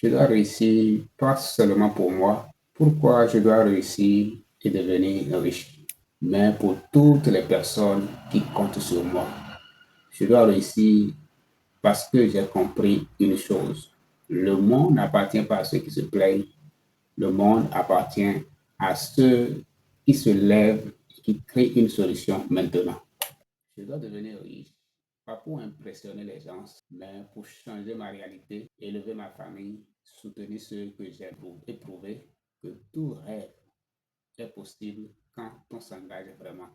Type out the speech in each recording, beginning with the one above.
Je dois réussir pas seulement pour moi. Pourquoi je dois réussir et devenir riche? Mais pour toutes les personnes qui comptent sur moi. Je dois réussir parce que j'ai compris une chose. Le monde n'appartient pas à ceux qui se plaignent. Le monde appartient à ceux qui se lèvent et qui créent une solution maintenant. Je dois devenir riche, pas pour impressionner les gens, mais pour changer ma réalité, élever ma famille, soutenir ceux que j'ai et prouver que tout rêve est possible quand on s'engage vraiment.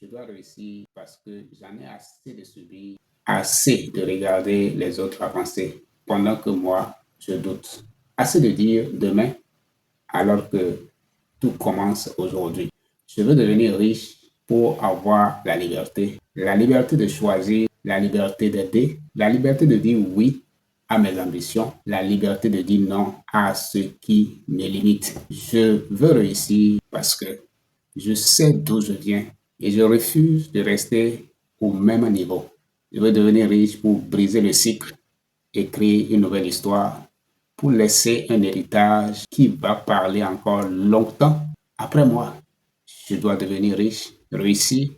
Je dois réussir parce que j'en ai assez de subir, assez de regarder les autres avancer pendant que moi, je doute. Assez de dire demain alors que tout commence aujourd'hui. Je veux devenir riche pour avoir la liberté de choisir, la liberté d'aider, la liberté de dire oui à mes ambitions, la liberté de dire non à ce qui me limite. Je veux réussir parce que je sais d'où je viens et je refuse de rester au même niveau. Je veux devenir riche pour briser le cycle et créer une nouvelle histoire pour laisser un héritage qui va parler encore longtemps après moi. Je dois devenir riche, réussir,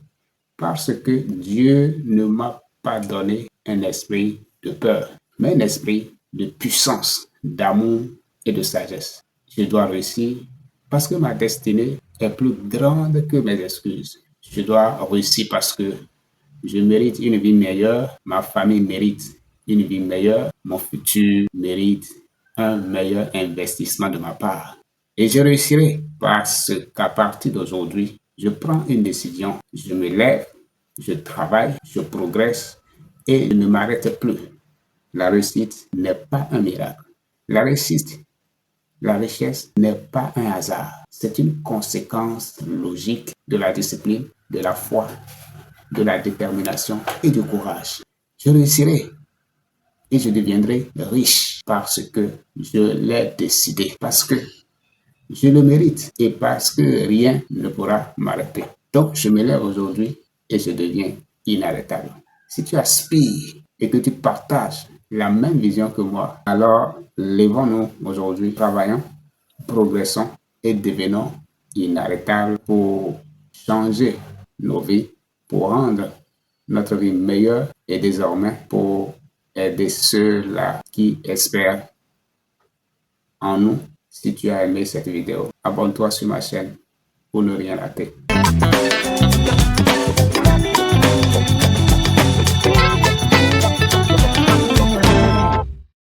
parce que Dieu ne m'a pas donné un esprit de peur, mais un esprit de puissance, d'amour et de sagesse. Je dois réussir parce que ma destinée est plus grande que mes excuses. Je dois réussir parce que je mérite une vie meilleure, ma famille mérite une vie meilleure, mon futur mérite un meilleur investissement de ma part. Et je réussirai parce qu'à partir d'aujourd'hui, je prends une décision, je me lève, je travaille, je progresse et je ne m'arrête plus. La réussite n'est pas un miracle. La réussite, la richesse n'est pas un hasard. C'est une conséquence logique de la discipline, de la foi, de la détermination et du courage. Je réussirai et je deviendrai riche parce que je l'ai décidé, parce que je le mérite et parce que rien ne pourra m'arrêter. Donc, je me lève aujourd'hui et je deviens inarrêtable. Si tu aspires et que tu partages la même vision que moi, alors lèvons-nous aujourd'hui, travaillons, progressons et devenons inarrêtables pour changer nos vies, pour rendre notre vie meilleure et désormais pour aider ceux-là qui espèrent en nous. Si tu as aimé cette vidéo, abonne-toi sur ma chaîne pour ne rien rater.